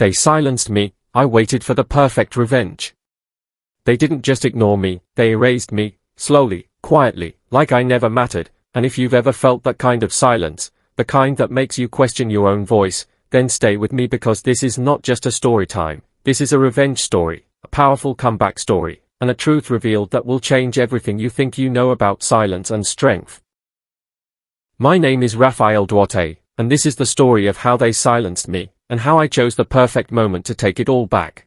They silenced me. I waited for the perfect revenge. They didn't just ignore me, they erased me, slowly, quietly, like I never mattered. And if you've ever felt that kind of silence, the kind that makes you question your own voice, then stay with me, because this is not just a story time. This is a revenge story, a powerful comeback story, and a truth revealed that will change everything you think you know about silence and strength. My name is Rafael Duarte, and this is the story of how they silenced me, and how I chose the perfect moment to take it all back.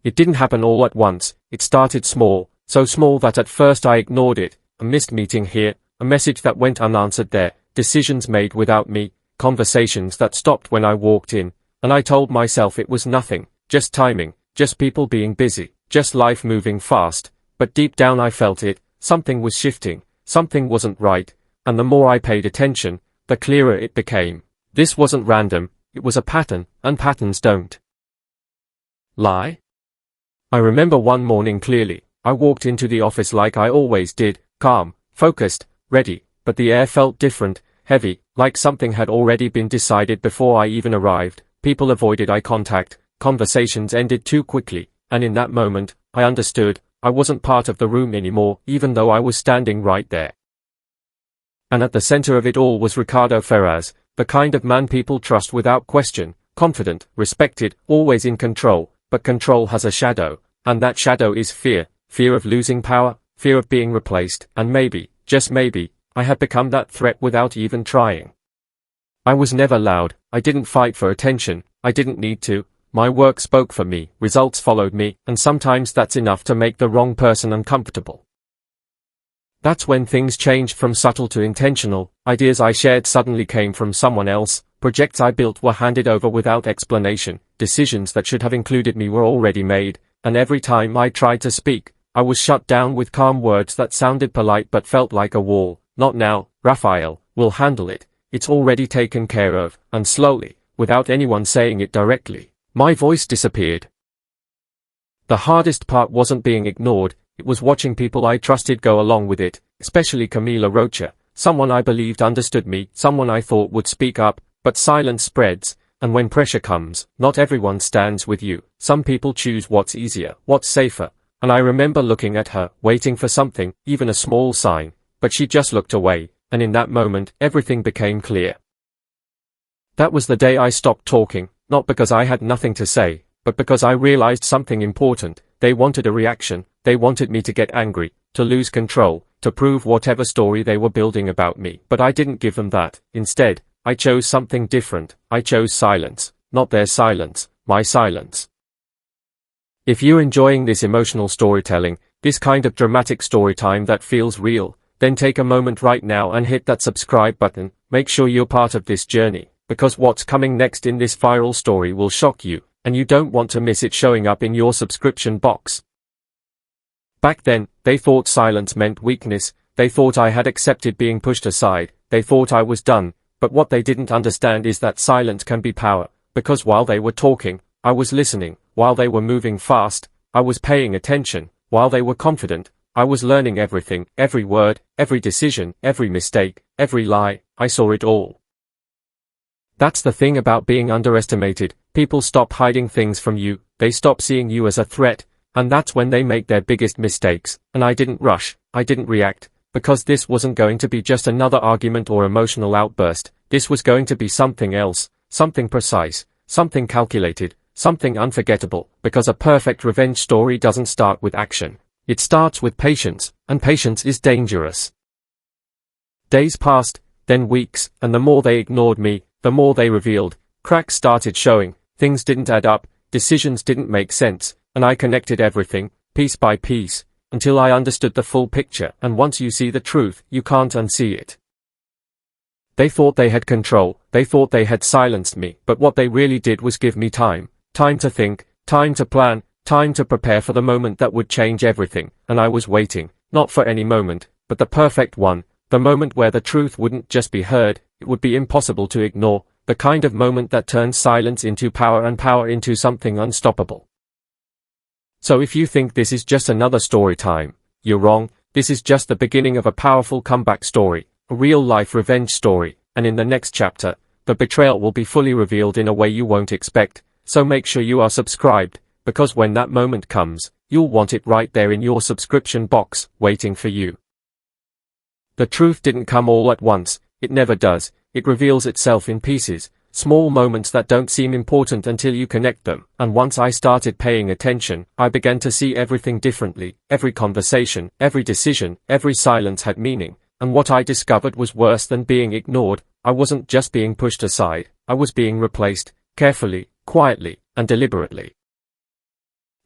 It didn't happen all at once. It started small, so small that at first I ignored it. A missed meeting here, a message that went unanswered there, decisions made without me, conversations that stopped when I walked in, and I told myself it was nothing, just timing, just people being busy, just life moving fast. But deep down I felt it. Something was shifting, something wasn't right, and the more I paid attention, the clearer it became. This wasn't random, it was a pattern, and patterns don't lie. I remember one morning clearly. I walked into the office like I always did, calm, focused, ready, but the air felt different, heavy, like something had already been decided before I even arrived. People avoided eye contact, conversations ended too quickly, and in that moment, I understood, I wasn't part of the room anymore, even though I was standing right there. And at the center of it all was Ricardo Ferraz, the kind of man people trust without question, confident, respected, always in control, but control has a shadow, and that shadow is fear. Fear of losing power, fear of being replaced, and maybe, just maybe, I had become that threat without even trying. I was never loud, I didn't fight for attention, I didn't need to. My work spoke for me, results followed me, and sometimes that's enough to make the wrong person uncomfortable. That's when things changed from subtle to intentional. Ideas I shared suddenly came from someone else, projects I built were handed over without explanation, decisions that should have included me were already made, and every time I tried to speak, I was shut down with calm words that sounded polite but felt like a wall. Not now, Raphael, we'll handle it, it's already taken care of, and slowly, without anyone saying it directly, my voice disappeared. The hardest part wasn't being ignored, it was watching people I trusted go along with it, especially Camila Rocha, someone I believed understood me, someone I thought would speak up, but silence spreads, and when pressure comes, not everyone stands with you. Some people choose what's easier, what's safer. And I remember looking at her, waiting for something, even a small sign, but she just looked away, and in that moment, everything became clear. That was the day I stopped talking, not because I had nothing to say, but because I realized something important. They wanted a reaction, they wanted me to get angry, to lose control, to prove whatever story they were building about me. But I didn't give them that. Instead, I chose something different. I chose silence, not their silence, my silence. If you're enjoying this emotional storytelling, this kind of dramatic story time that feels real, then take a moment right now and hit that subscribe button. Make sure you're part of this journey, because what's coming next in this viral story will shock you, and you don't want to miss it showing up in your subscription box. Back then, they thought silence meant weakness, they thought I had accepted being pushed aside, they thought I was done, but what they didn't understand is that silence can be power, because while they were talking, I was listening. While they were moving fast, I was paying attention. While they were confident, I was learning everything, every word, every decision, every mistake, every lie. I saw it all. That's the thing about being underestimated. People stop hiding things from you, they stop seeing you as a threat, and that's when they make their biggest mistakes. And I didn't rush, I didn't react, because this wasn't going to be just another argument or emotional outburst. This was going to be something else, something precise, something calculated, something unforgettable, because a perfect revenge story doesn't start with action. It starts with patience, and patience is dangerous. Days passed, then weeks, and the more they ignored me, the more they revealed. Cracks started showing, things didn't add up, decisions didn't make sense, and I connected everything, piece by piece, until I understood the full picture. And once you see the truth, you can't unsee it. They thought they had control, they thought they had silenced me, but what they really did was give me time. Time to think, time to plan, time to prepare for the moment that would change everything. And I was waiting, not for any moment, but the perfect one, the moment where the truth wouldn't just be heard, it would be impossible to ignore, the kind of moment that turns silence into power and power into something unstoppable. So if you think this is just another story time, you're wrong. This is just the beginning of a powerful comeback story, a real-life revenge story, and in the next chapter, the betrayal will be fully revealed in a way you won't expect. so make sure you are subscribed, because when that moment comes, you'll want it right there in your subscription box, waiting for you. The truth didn't come all at once, it never does, it reveals itself in pieces, small moments that don't seem important until you connect them, and once I started paying attention, I began to see everything differently, every conversation, every decision, every silence had meaning, and what I discovered was worse than being ignored. I wasn't just being pushed aside, I was being replaced, carefully, quietly, and deliberately.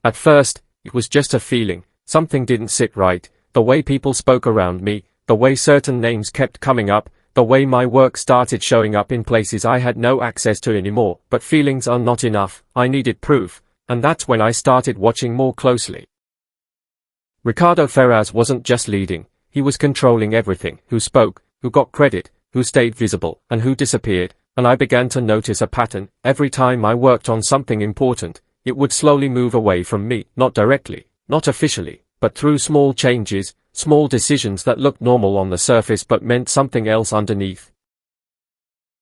At first, it was just a feeling, something didn't sit right, the way people spoke around me, the way certain names kept coming up, the way my work started showing up in places I had no access to anymore. But feelings are not enough, I needed proof, and that's when I started watching more closely. Ricardo Ferraz wasn't just leading, he was controlling everything: who spoke, who got credit, who stayed visible, and who disappeared, and I began to notice a pattern. Every time I worked on something important, it would slowly move away from me, not directly, not officially, but through small changes, small decisions that looked normal on the surface but meant something else underneath.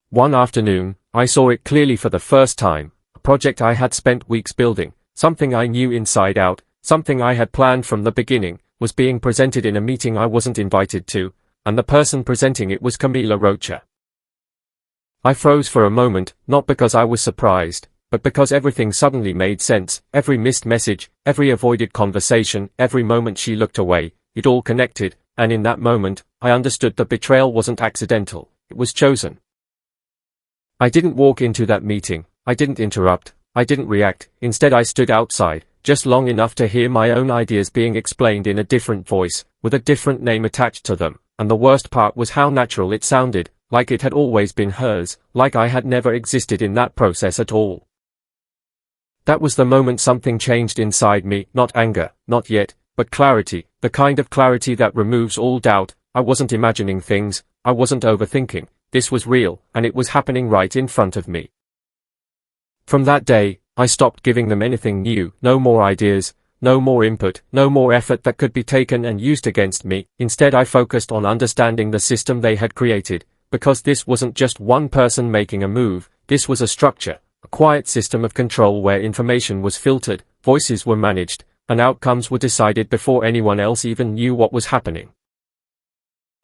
One afternoon, I saw it clearly for the first time: a project I had spent weeks building, something I knew inside out, something I had planned from the beginning, was being presented in a meeting I wasn't invited to, and the person presenting it was Camila Rocha. I froze for a moment, not because I was surprised, but because everything suddenly made sense. Every missed message, every avoided conversation, every moment she looked away, it all connected, and in that moment, I understood that betrayal wasn't accidental, it was chosen. I didn't walk into that meeting, I didn't interrupt, I didn't react. Instead I stood outside, just long enough to hear my own ideas being explained in a different voice, with a different name attached to them, and the worst part was how natural it sounded, like it had always been hers, like I had never existed in that process at all. That was the moment something changed inside me, not anger, not yet, but clarity, the kind of clarity that removes all doubt. I wasn't imagining things, I wasn't overthinking, this was real, and it was happening right in front of me. From that day, I stopped giving them anything new, no more ideas, no more input, no more effort that could be taken and used against me. Instead I focused on understanding the system they had created, because this wasn't just one person making a move, this was a structure, a quiet system of control where information was filtered, voices were managed, and outcomes were decided before anyone else even knew what was happening.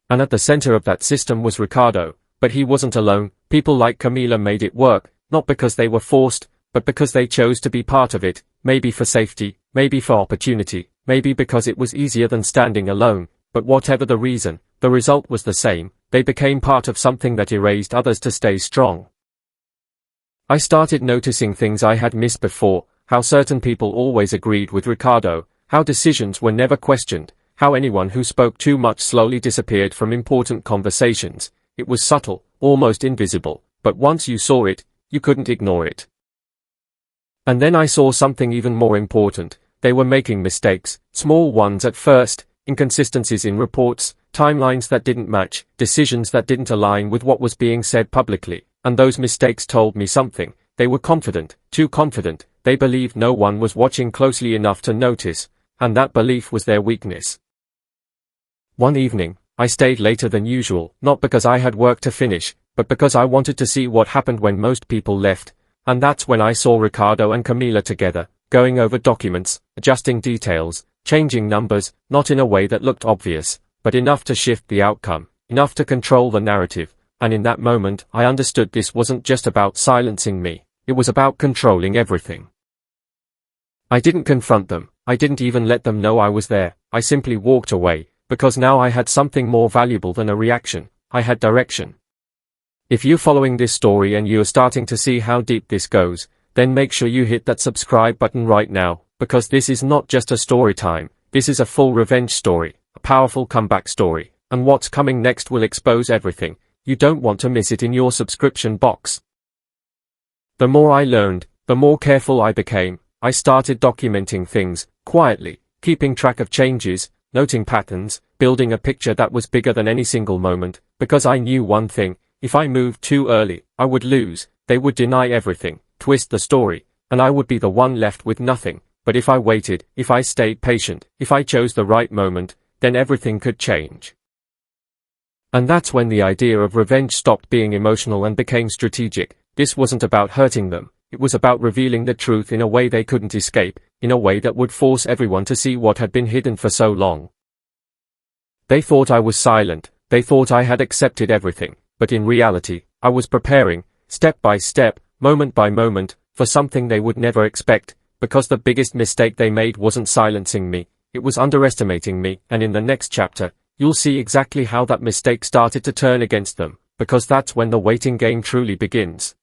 And at the center of that system was Ricardo, but he wasn't alone. People like Camila made it work, not because they were forced, but because they chose to be part of it, maybe for safety, maybe for opportunity, maybe because it was easier than standing alone, but whatever the reason, the result was the same: they became part of something that erased others to stay strong. I started noticing things I had missed before: how certain people always agreed with Ricardo, how decisions were never questioned, how anyone who spoke too much slowly disappeared from important conversations. It was subtle, almost invisible, but once you saw it, you couldn't ignore it. And then I saw something even more important: they were making mistakes, small ones at first, inconsistencies in reports, timelines that didn't match, decisions that didn't align with what was being said publicly. And those mistakes told me something: they were confident, too confident, they believed no one was watching closely enough to notice, and that belief was their weakness. One evening, I stayed later than usual, not because I had work to finish, but because I wanted to see what happened when most people left, and that's when I saw Ricardo and Camila together, going over documents, adjusting details, changing numbers, not in a way that looked obvious, but enough to shift the outcome, enough to control the narrative. And in that moment, I understood this wasn't just about silencing me, it was about controlling everything. I didn't confront them, I didn't even let them know I was there, I simply walked away, because now I had something more valuable than a reaction: I had direction. If you're following this story and you're starting to see how deep this goes, then make sure you hit that subscribe button right now, because this is not just a story time, this is a full revenge story, a powerful comeback story, and what's coming next will expose everything. You don't want to miss it in your subscription box. The more I learned, the more careful I became. I started documenting things, quietly, keeping track of changes, noting patterns, building a picture that was bigger than any single moment, because I knew one thing: if I moved too early, I would lose, they would deny everything, twist the story, and I would be the one left with nothing. But if I waited, if I stayed patient, if I chose the right moment, then everything could change. And that's when the idea of revenge stopped being emotional and became strategic. This wasn't about hurting them, It was about revealing the truth in a way they couldn't escape, in a way that would force everyone to see what had been hidden for so long. They thought I was silent, they thought I had accepted everything, but in reality, I was preparing, step by step, moment by moment, for something they would never expect, because the biggest mistake they made wasn't silencing me, it was underestimating me, and in the next chapter, you'll see exactly how that mistake started to turn against them, because that's when the waiting game truly begins.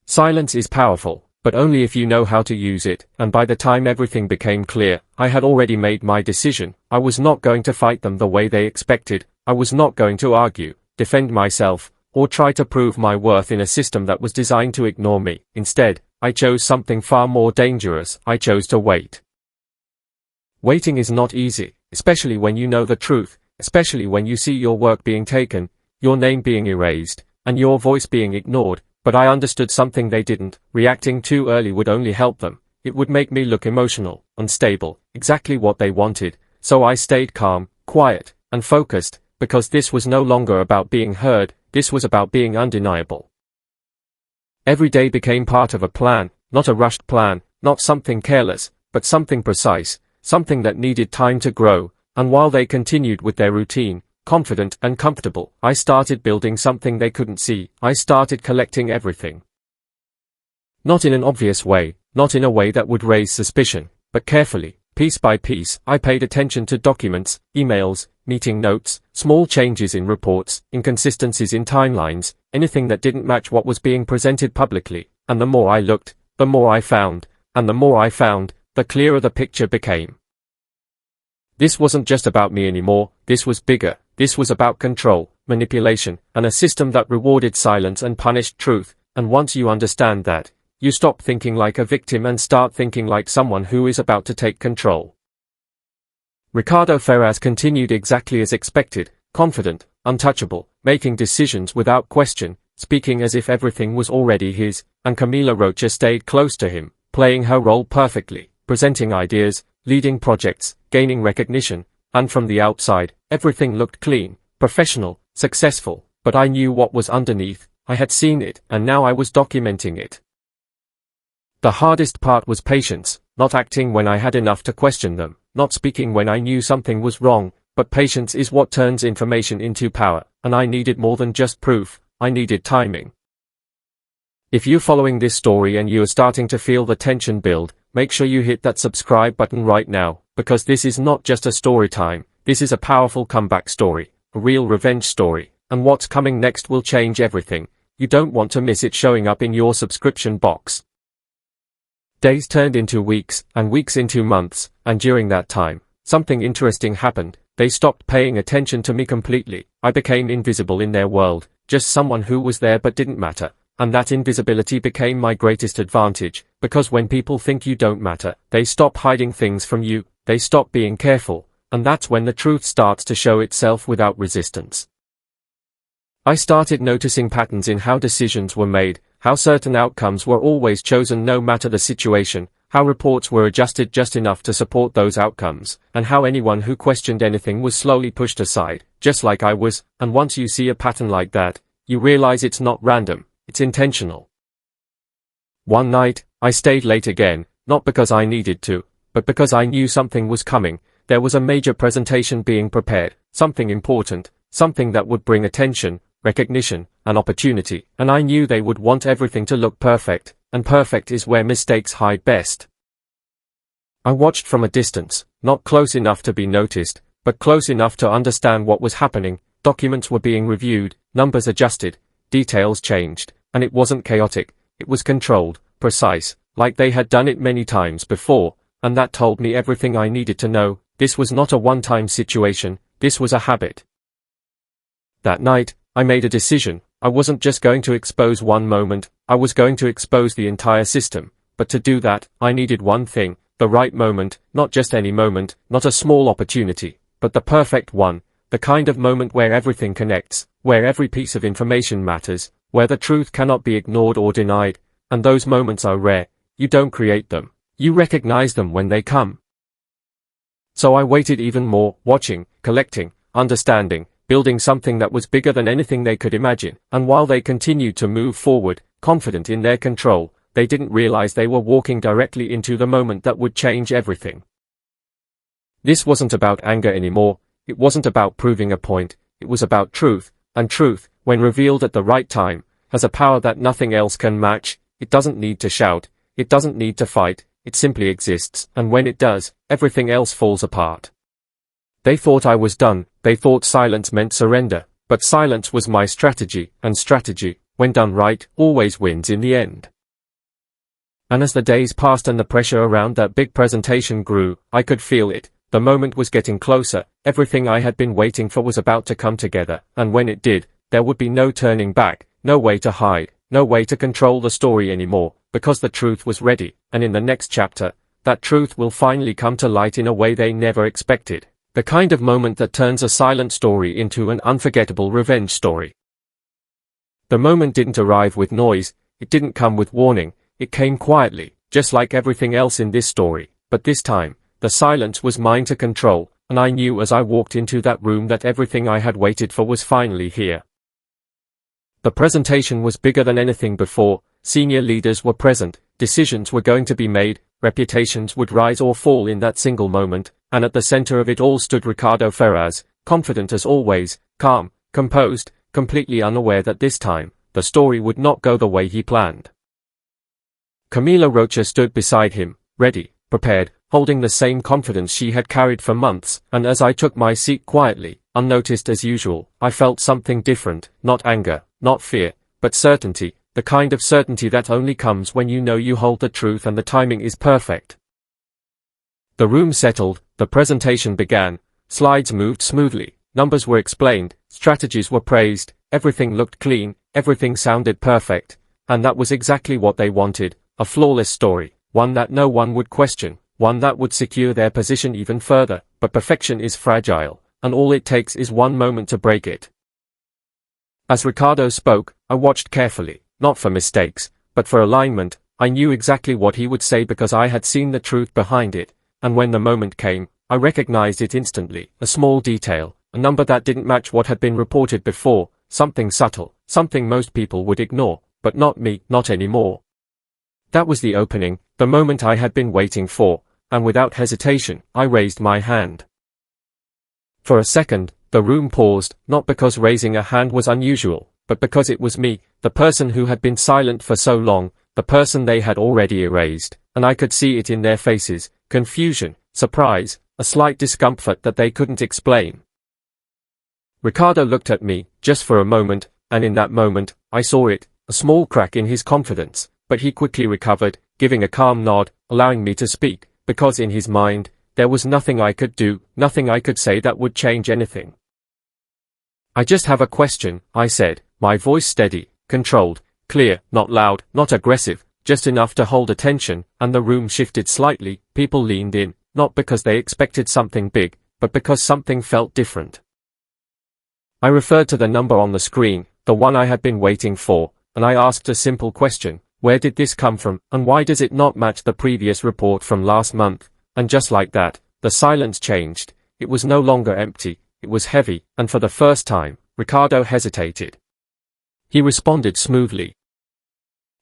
Silence is powerful, but only if you know how to use it, and by the time everything became clear, I had already made my decision. I was not going to fight them the way they expected, I was not going to argue, defend myself, or try to prove my worth in a system that was designed to ignore me. Instead, I chose something far more dangerous. I chose to wait. Waiting is not easy, especially when you know the truth, especially when you see your work being taken, your name being erased, and your voice being ignored, but I understood something they didn't. Reacting too early would only help them. It would make me look emotional, unstable, exactly what they wanted, so I stayed calm, quiet, and focused, because this was no longer about being heard, this was about being undeniable. Every day became part of a plan, not a rushed plan, not something careless, but something precise, something that needed time to grow, and while they continued with their routine, confident and comfortable, I started building something they couldn't see. I started collecting everything. Not in an obvious way, not in a way that would raise suspicion, but carefully, piece by piece, I paid attention to documents, emails, meeting notes, small changes in reports, inconsistencies in timelines, anything that didn't match what was being presented publicly, and the more I looked, the more I found, and the more I found, the clearer the picture became. This wasn't just about me anymore, this was bigger, this was about control, manipulation, and a system that rewarded silence and punished truth, and once you understand that, you stop thinking like a victim and start thinking like someone who is about to take control. Ricardo Ferraz continued exactly as expected, confident, untouchable, making decisions without question, speaking as if everything was already his, and Camila Rocha stayed close to him, playing her role perfectly, presenting ideas, leading projects, gaining recognition, and from the outside, everything looked clean, professional, successful, but I knew what was underneath. I had seen it, and now I was documenting it. The hardest part was patience, not acting when I had enough to question them, not speaking when I knew something was wrong, but patience is what turns information into power, and I needed more than just proof, I needed timing. If you're following this story and you're starting to feel the tension build, make sure you hit that subscribe button right now, because this is not just a story time, this is a powerful comeback story, a real revenge story, and what's coming next will change everything. You don't want to miss it showing up in your subscription box. Days turned into weeks, and weeks into months, and during that time, something interesting happened. They stopped paying attention to me completely. I became invisible in their world, just someone who was there but didn't matter. And that invisibility became my greatest advantage, because when people think you don't matter, they stop hiding things from you, they stop being careful, and that's when the truth starts to show itself without resistance. I started noticing patterns in how decisions were made, how certain outcomes were always chosen no matter the situation, how reports were adjusted just enough to support those outcomes, and how anyone who questioned anything was slowly pushed aside, just like I was. And once you see a pattern like that, you realize it's not random, it's intentional. One night, I stayed late again, not because I needed to, but because I knew something was coming. There was a major presentation being prepared, something important, something that would bring attention, recognition, and opportunity, and I knew they would want everything to look perfect, and perfect is where mistakes hide best. I watched from a distance, not close enough to be noticed, but close enough to understand what was happening. Documents were being reviewed, numbers adjusted, details changed, and it wasn't chaotic, it was controlled, precise, like they had done it many times before, and that told me everything I needed to know. This was not a one-time situation, this was a habit. That night, I made a decision. I wasn't just going to expose one moment, I was going to expose the entire system, but to do that, I needed one thing, the right moment, not just any moment, not a small opportunity, but the perfect one, the kind of moment where everything connects, where every piece of information matters, where the truth cannot be ignored or denied, and those moments are rare. You don't create them, you recognize them when they come. So I waited even more, watching, collecting, understanding, building something that was bigger than anything they could imagine, and while they continued to move forward, confident in their control, they didn't realize they were walking directly into the moment that would change everything. This wasn't about anger anymore, it wasn't about proving a point, it was about truth, and truth, when revealed at the right time, has a power that nothing else can match. It doesn't need to shout, it doesn't need to fight, it simply exists, and when it does, everything else falls apart. They thought I was done, they thought silence meant surrender, but silence was my strategy, and strategy, when done right, always wins in the end. And as the days passed and the pressure around that big presentation grew, I could feel it. The moment was getting closer, everything I had been waiting for was about to come together, and when it did, there would be no turning back, no way to hide, no way to control the story anymore, because the truth was ready, and in the next chapter, that truth will finally come to light in a way they never expected. The kind of moment that turns a silent story into an unforgettable revenge story. The moment didn't arrive with noise, it didn't come with warning, it came quietly, just like everything else in this story, but this time, the silence was mine to control, and I knew as I walked into that room that everything I had waited for was finally here. The presentation was bigger than anything before, senior leaders were present, decisions were going to be made, reputations would rise or fall in that single moment, and at the center of it all stood Ricardo Ferraz, confident as always, calm, composed, completely unaware that this time, the story would not go the way he planned. Camila Rocha stood beside him, ready, prepared, holding the same confidence she had carried for months, and as I took my seat quietly, unnoticed as usual, I felt something different, not anger, not fear, but certainty, the kind of certainty that only comes when you know you hold the truth and the timing is perfect. The room settled, the presentation began, slides moved smoothly, numbers were explained, strategies were praised, everything looked clean, everything sounded perfect, and that was exactly what they wanted, a flawless story, one that no one would question, one that would secure their position even further, but perfection is fragile, and all it takes is one moment to break it. As Ricardo spoke, I watched carefully, not for mistakes, but for alignment. I knew exactly what he would say because I had seen the truth behind it, and when the moment came, I recognized it instantly, a small detail, a number that didn't match what had been reported before, something subtle, something most people would ignore, but not me, not anymore. That was the opening, the moment I had been waiting for, and without hesitation, I raised my hand. For a second, the room paused, not because raising a hand was unusual, but because it was me, the person who had been silent for so long, the person they had already erased, and I could see it in their faces, confusion, surprise, a slight discomfort that they couldn't explain. Ricardo looked at me, just for a moment, and in that moment, I saw it, a small crack in his confidence, but he quickly recovered, giving a calm nod, allowing me to speak, because in his mind, there was nothing I could do, nothing I could say that would change anything. I just have a question, I said, my voice steady, controlled, clear, not loud, not aggressive, just enough to hold attention, and the room shifted slightly, people leaned in, not because they expected something big, but because something felt different. I referred to the number on the screen, the one I had been waiting for, and I asked a simple question, where did this come from, and why does it not match the previous report from last month? And just like that, the silence changed, it was no longer empty, it was heavy, and for the first time, Ricardo hesitated. He responded smoothly.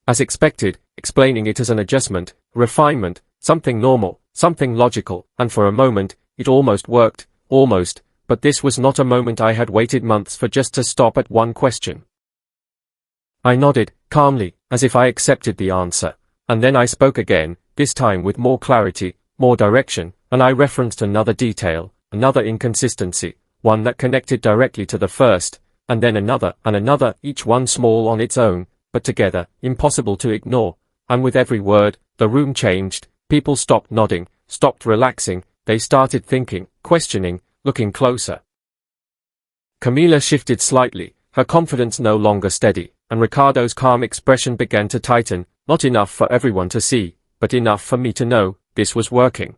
As expected, explaining it as an adjustment, refinement, something normal, something logical, and for a moment, it almost worked, almost, but this was not a moment I had waited months for just to stop at one question. I nodded, calmly, as if I accepted the answer, and then I spoke again, this time with more clarity, more direction, and I referenced another detail, another inconsistency, one that connected directly to the first, and then another, and another, each one small on its own, but together, impossible to ignore, and with every word, the room changed, people stopped nodding, stopped relaxing, they started thinking, questioning, looking closer. Camila shifted slightly, her confidence no longer steady, and Ricardo's calm expression began to tighten, not enough for everyone to see, but enough for me to know, this was working.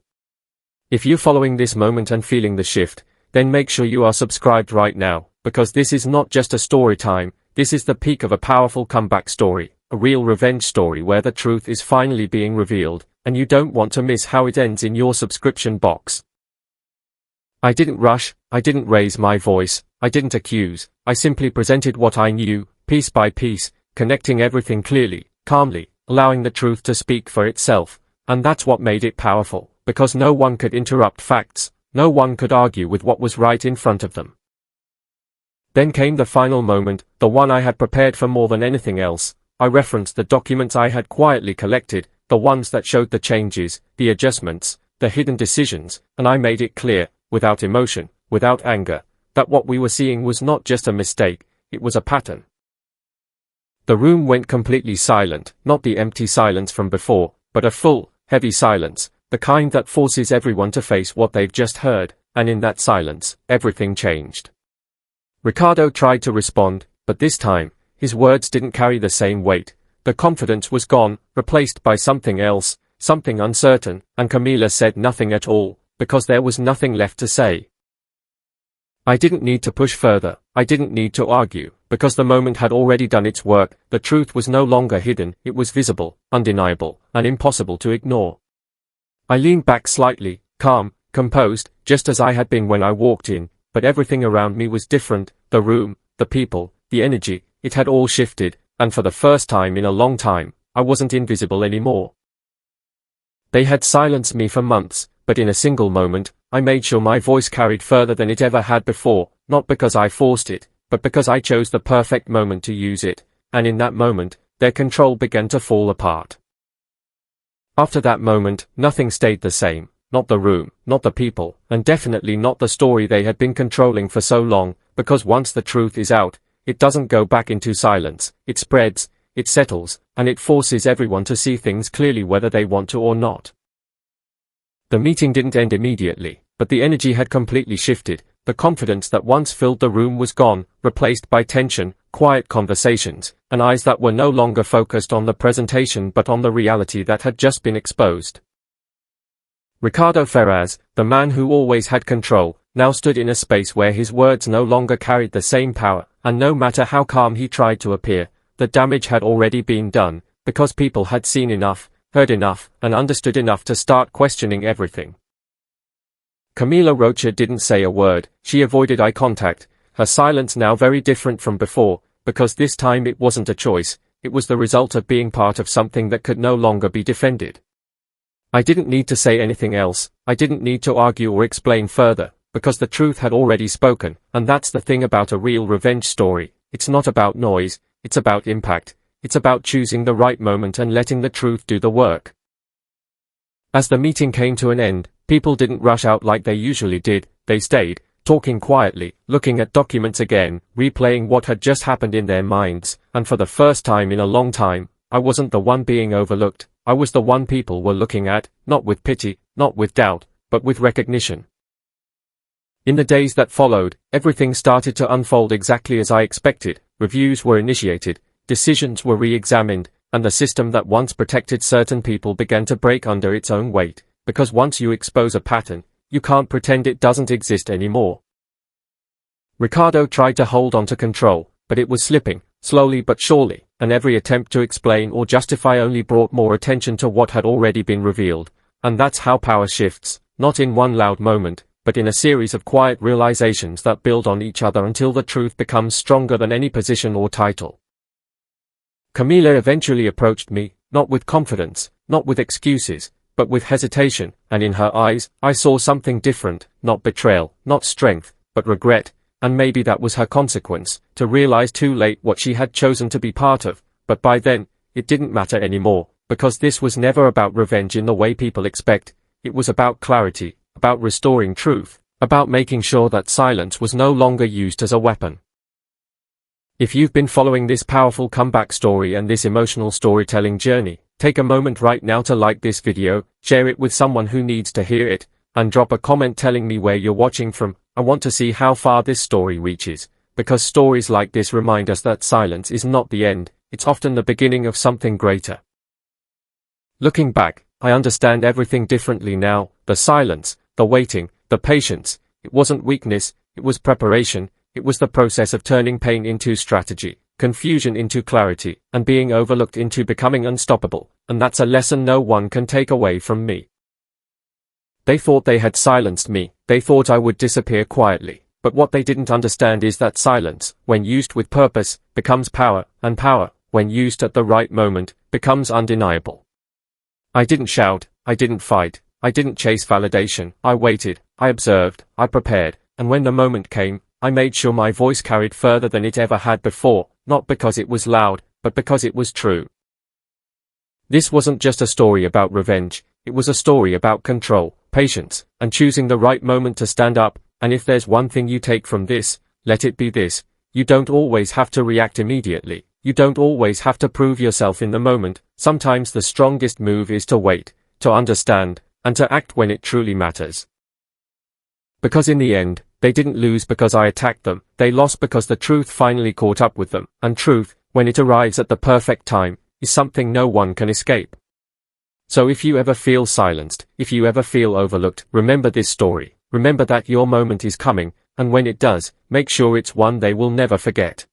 If you're following this moment and feeling the shift, then make sure you are subscribed right now, because this is not just a story time, this is the peak of a powerful comeback story, a real revenge story where the truth is finally being revealed, and you don't want to miss how it ends in your subscription box. I didn't rush, I didn't raise my voice, I didn't accuse, I simply presented what I knew, piece by piece, connecting everything clearly, calmly, allowing the truth to speak for itself, and that's what made it powerful, because no one could interrupt facts, no one could argue with what was right in front of them. Then came the final moment, the one I had prepared for more than anything else. I referenced the documents I had quietly collected, the ones that showed the changes, the adjustments, the hidden decisions, and I made it clear, without emotion, without anger, that what we were seeing was not just a mistake, it was a pattern. The room went completely silent, not the empty silence from before, but a full, heavy silence, the kind that forces everyone to face what they've just heard, and in that silence, everything changed. Ricardo tried to respond, but this time, his words didn't carry the same weight. The confidence was gone, replaced by something else, something uncertain, and Camila said nothing at all, because there was nothing left to say. I didn't need to push further, I didn't need to argue, because the moment had already done its work. The truth was no longer hidden, it was visible, undeniable, and impossible to ignore. I leaned back slightly, calm, composed, just as I had been when I walked in, but everything around me was different, the room, the people, the energy, it had all shifted, and for the first time in a long time, I wasn't invisible anymore. They had silenced me for months, but in a single moment, I made sure my voice carried further than it ever had before, not because I forced it, but because I chose the perfect moment to use it, and in that moment, their control began to fall apart. After that moment, nothing stayed the same, not the room, not the people, and definitely not the story they had been controlling for so long, because once the truth is out, it doesn't go back into silence, it spreads, it settles, and it forces everyone to see things clearly whether they want to or not. The meeting didn't end immediately, but the energy had completely shifted. The confidence that once filled the room was gone, replaced by tension, quiet conversations, and eyes that were no longer focused on the presentation but on the reality that had just been exposed. Ricardo Ferraz, the man who always had control, now stood in a space where his words no longer carried the same power, and no matter how calm he tried to appear, the damage had already been done, because people had seen enough, heard enough, and understood enough to start questioning everything. Camila Rocha didn't say a word, she avoided eye contact, her silence now very different from before, because this time it wasn't a choice, it was the result of being part of something that could no longer be defended. I didn't need to say anything else, I didn't need to argue or explain further, because the truth had already spoken, and that's the thing about a real revenge story, it's not about noise, it's about impact, it's about choosing the right moment and letting the truth do the work. As the meeting came to an end, people didn't rush out like they usually did, they stayed, talking quietly, looking at documents again, replaying what had just happened in their minds, and for the first time in a long time, I wasn't the one being overlooked, I was the one people were looking at, not with pity, not with doubt, but with recognition. In the days that followed, everything started to unfold exactly as I expected, reviews were initiated, decisions were re-examined, and the system that once protected certain people began to break under its own weight, because once you expose a pattern, you can't pretend it doesn't exist anymore. Ricardo tried to hold on to control, but it was slipping, slowly but surely, and every attempt to explain or justify only brought more attention to what had already been revealed, and that's how power shifts, not in one loud moment, but in a series of quiet realizations that build on each other until the truth becomes stronger than any position or title. Camila eventually approached me, not with confidence, not with excuses, but with hesitation, and in her eyes, I saw something different, not betrayal, not strength, but regret, and maybe that was her consequence, to realize too late what she had chosen to be part of, but by then, it didn't matter anymore, because this was never about revenge in the way people expect, it was about clarity, about restoring truth, about making sure that silence was no longer used as a weapon. If you've been following this powerful comeback story and this emotional storytelling journey, take a moment right now to like this video, share it with someone who needs to hear it, and drop a comment telling me where you're watching from. I want to see how far this story reaches, because stories like this remind us that silence is not the end, it's often the beginning of something greater. Looking back, I understand everything differently now, the silence, the waiting, the patience, it wasn't weakness, it was preparation, it was the process of turning pain into strategy, confusion into clarity, and being overlooked into becoming unstoppable, and that's a lesson no one can take away from me. They thought they had silenced me, they thought I would disappear quietly, but what they didn't understand is that silence, when used with purpose, becomes power, and power, when used at the right moment, becomes undeniable. I didn't shout, I didn't fight, I didn't chase validation, I waited, I observed, I prepared, and when the moment came, I made sure my voice carried further than it ever had before, not because it was loud, but because it was true. This wasn't just a story about revenge, it was a story about control, patience, and choosing the right moment to stand up, and if there's one thing you take from this, let it be this: you don't always have to react immediately, you don't always have to prove yourself in the moment, sometimes the strongest move is to wait, to understand, and to act when it truly matters. Because in the end, they didn't lose because I attacked them, they lost because the truth finally caught up with them, and truth, when it arrives at the perfect time, is something no one can escape. So if you ever feel silenced, if you ever feel overlooked, remember this story, remember that your moment is coming, and when it does, make sure it's one they will never forget.